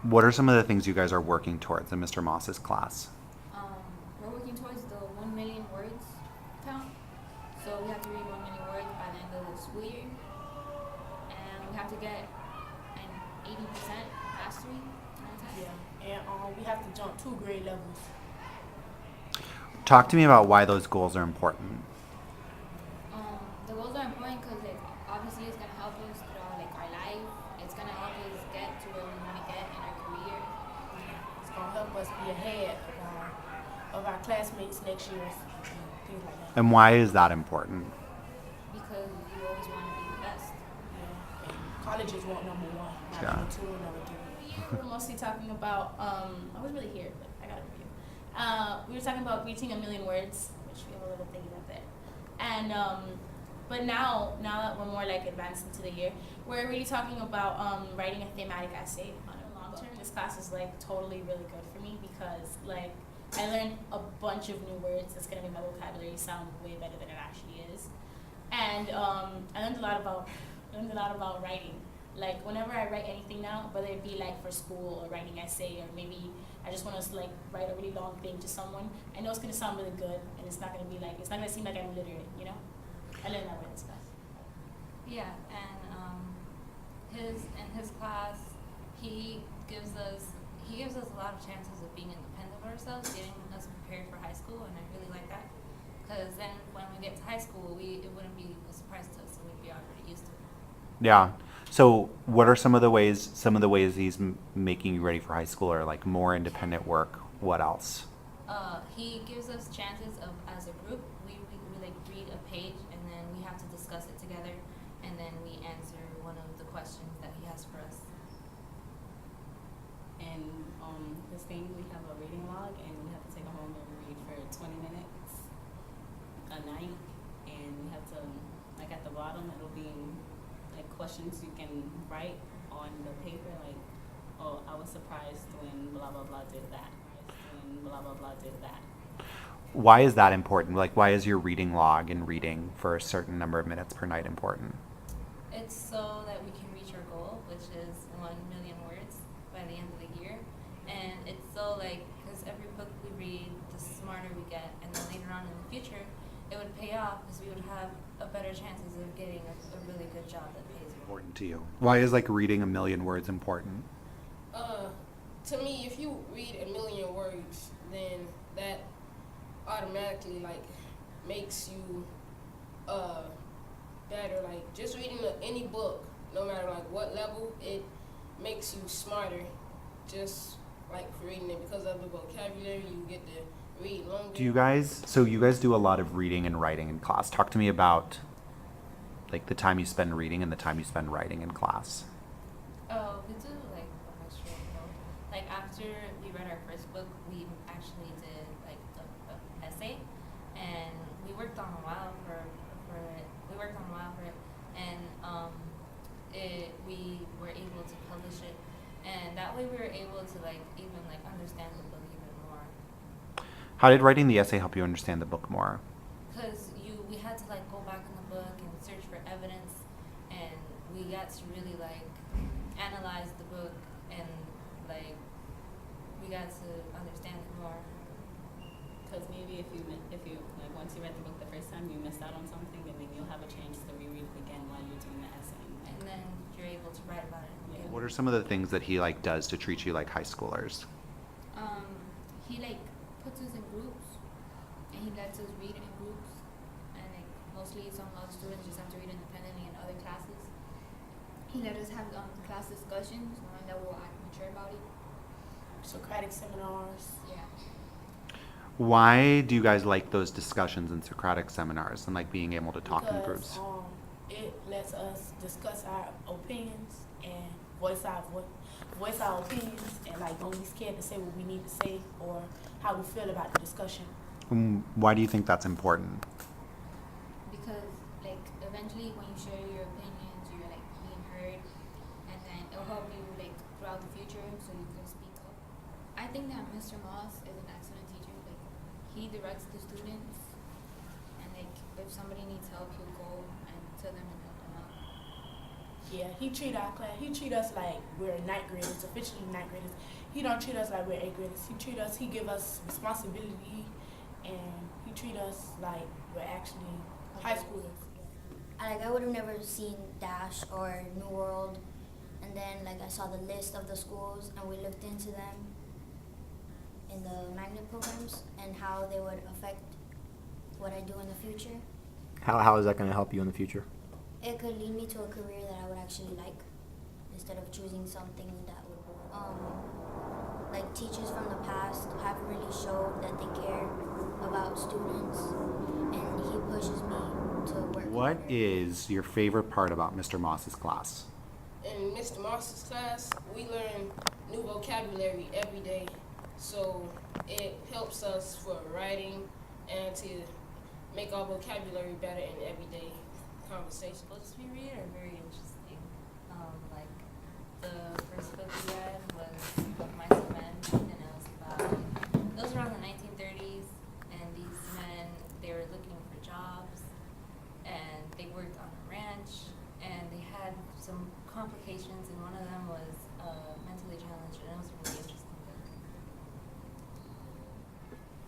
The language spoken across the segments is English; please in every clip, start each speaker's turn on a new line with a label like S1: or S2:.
S1: What are some of the things you guys are working towards in Mr. Moss's class?
S2: We're working towards the 1 million words count. So we have to read 1 million words by the end of the school year. And we have to get an 80% mastery on our test.
S3: Yeah, and we have to jump 2 grade levels.
S1: Talk to me about why those goals are important.
S2: The goals are important because like obviously it's gonna help us throughout like our life. It's gonna help us get to where we want to get in our career.
S3: It's gonna help us be ahead of our classmates next year, things like that.
S1: And why is that important?
S2: Because you always want to be the best.
S3: Yeah, and colleges want number one, not
S1: Yeah.
S3: number two or number three.
S4: We're mostly talking about, I was really here, but I got a review. We were talking about reaching 1 million words, which we have a little thingy up there. And, but now that we're more like advanced into the year, we're really talking about writing a thematic essay on a long term. This class is like totally really good for me because like I learned a bunch of new words that's gonna make my vocabulary sound way better than it actually is. And I learned a lot about writing. Like whenever I write anything now, whether it be like for school or writing essay or maybe I just want to like write a really long thing to someone, I know it's gonna sound really good and it's not gonna seem like I'm illiterate, you know? I learned that way in this class.
S2: Yeah, and in his class, he gives us a lot of chances of being independent of ourselves, getting us prepared for high school, and I really like that. Because then when we get to high school, it wouldn't be a surprise to us, so we'd be already used to it.
S1: Yeah. So, what are some of the ways he's making you ready for high school, or like more independent work? What else?
S2: He gives us chances of, as a group, we like read a page and then we have to discuss it together, and then we answer one of the questions that he has for us.
S5: And this thing, we have a reading log, and we have to take it home and read for 20 minutes a night. And we have to, like at the bottom, it'll be like questions you can write on the paper, like, oh, I was surprised when blah blah blah did that. When blah blah blah did that.
S1: Why is that important? Like, why is your reading log and reading for a certain number of minutes per night important?
S2: It's so that we can reach our goal, which is 1 million words by the end of the year. And it's so like, because every book we read, the smarter we get, and then later on in the future, it would pay off because we would have a better chances of getting a really good job that pays well.
S1: Important to you? Why is like reading 1 million words important?
S6: To me, if you read 1 million words, then that automatically like makes you better. Like just reading any book, no matter like what level, it makes you smarter. Just like for reading it, because of the vocabulary, you get to read longer.
S1: You guys do a lot of reading and writing in class. Talk to me about like the time you spend reading and the time you spend writing in class.
S2: Oh, we do like a mixture of both. Like after we read our first book, we actually did like a essay, and we worked on a while for it. And we were able to publish it, and that way we were able to like even like understand the book even more.
S1: How did writing the essay help you understand the book more?
S2: Because we had to like go back in the book and search for evidence, and we got to really like analyze the book, and like we got to understand it more.
S5: Because maybe if you like once you read the book the first time, you missed out on something, and then you'll have a chance to reread it again while you're doing the essay.
S2: And then you're able to write about it.
S5: Yeah.
S1: What are some of the things that he like does to treat you like high schoolers?
S2: He like puts us in groups, and he lets us read in groups, and like mostly some other students just have to read independently in other classes. He let us have class discussions, knowing that we'll act mature about it.
S3: Socratic seminars.
S2: Yeah.
S1: Why do you guys like those discussions in Socratic seminars and like being able to talk in
S3: Because
S1: groups?
S3: it lets us discuss our opinions and voice our opinions, and like don't be scared to say what we need to say or how we feel about the discussion.
S1: Why do you think that's important?
S2: Because like eventually when you share your opinions, you're like being heard, and then it'll help you like throughout the future so you can speak up. I think that Mr. Moss is an excellent teacher. Like he directs the students, and like if somebody needs help, he'll go and tell them and help them out.
S3: Yeah, he treat our class. He treat us like we're ninth graders, officially ninth graders. He don't treat us like we're eighth graders. He treat us. He give us responsibility, and he treat us like we're actually high schoolers.
S7: I would have never seen Dash or New World, and then like I saw the list of the schools and we looked into them in the magnet programs and how they would affect what I do in the future.
S8: How is that going to help you in the future?
S7: It could lead me to a career that I would actually like instead of choosing something that would like teachers from the past have really showed that they care about students, and he pushes me to work
S1: What
S7: harder.
S1: is your favorite part about Mr. Moss's class?
S6: In Mr. Moss's class, we learn new vocabulary every day, so it helps us for writing and to make our vocabulary better in everyday conversation.
S2: Books we read are very interesting. Like the first book we read was Mice and Men, and it was about, it was around the 1930s, and these men, they were looking for jobs, and they worked on a ranch, and they had some complications, and one of them was mentally challenged, and it was a really interesting book.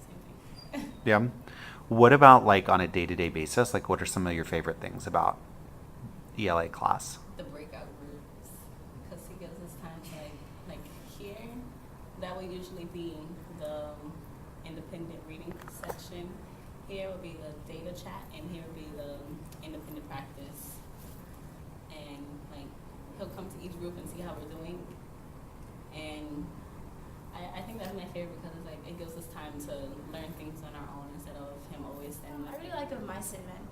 S5: Same thing.
S1: Yeah. What about like on a day-to-day basis? Like what are some of your favorite things about ELA class?
S5: The breakout groups, because he gives us time to like here. That would usually be the independent reading section. Here would be the data chat, and here would be the independent practice. And like he'll come to each group and see how we're doing. And I think that's my favorite because it's like it gives us time to learn things on our own instead of him always standing.
S4: I really like the Mice and Men.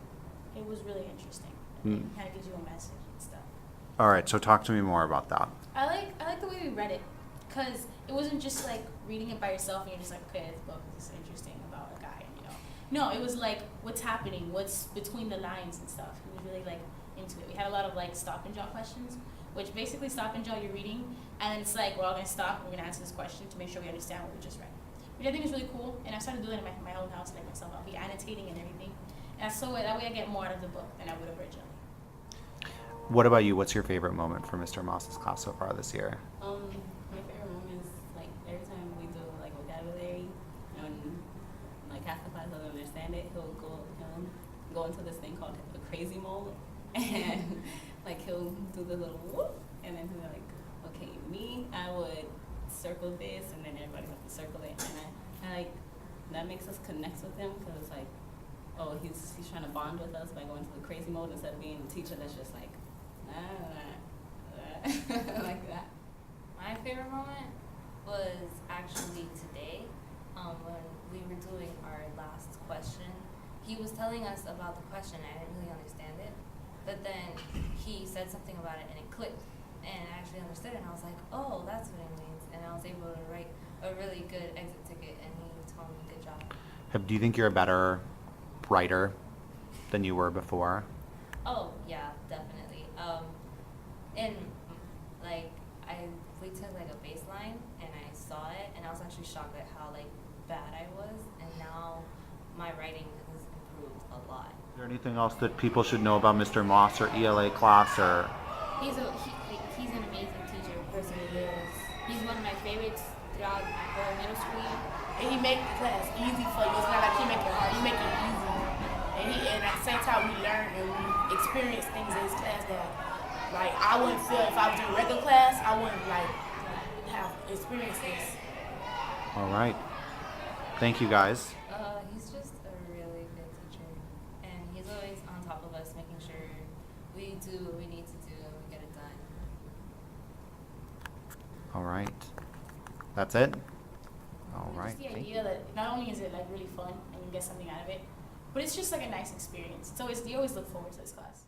S4: It was really interesting.
S1: Mm.
S4: It kind of gives you a message and stuff.
S1: All right, so talk to me more about that.
S4: I like the way we read it, cause it wasn't just like reading it by yourself and you're just like, okay, this book is interesting about a guy, and you know. No, it was like what's happening, what's between the lines and stuff. It was really like into it. We had a lot of like stop and jot questions, which basically stop and jot your reading, and it's like we're all gonna stop and we're gonna answer this question to make sure we understand what we just read. Which I think is really cool, and I started doing it in my own house, like myself. I'll be annotating and everything, and so that way I get more out of the book than I would have originally.
S1: What about you? What's your favorite moment for Mr. Moss's class so far this year?
S5: My favorite moment is like every time we do like vocabulary, and like half the class doesn't understand it, he'll go into this thing called the crazy mode, and like he'll do the little whoop, and then he'll be like, okay, me, I would circle this, and then everybody has to circle it, and I like that makes us connect with him because it's like, oh, he's trying to bond with us by going to the crazy mode instead of being a teacher that's just like. Like that.
S2: My favorite moment was actually today, when we were doing our last question. He was telling us about the question. I didn't really understand it, but then he said something about it and it clicked, and I actually understood it. And I was like, oh, that's what it means. And I was able to write a really good exit ticket, and he told me good job.
S1: Do you think you're a better writer than you were before?
S2: Oh yeah, definitely. And like we took like a baseline and I saw it, and I was actually shocked at how like bad I was, and now my writing has improved a lot.
S1: Is there anything else that people should know about Mr. Moss or ELA class or?
S9: He's an amazing teacher, person he is. He's one of my favorites throughout my whole middle school year.
S3: And he make the class easy for you. It's not like he make it hard. He make it easy. And at the same time, we learn and we experience things in his class that, like, I wouldn't feel if I was in regular class. I wouldn't like have experienced this.
S1: All right. Thank you guys.
S2: He's just a really good teacher, and he's always on top of us, making sure we do what we need to do and we get it done.
S1: All right. That's it? All right.
S4: Just the
S1: Thank
S4: idea that not only is it like really fun and you get something out of it, but it's just like a nice experience. You always look forward to this class.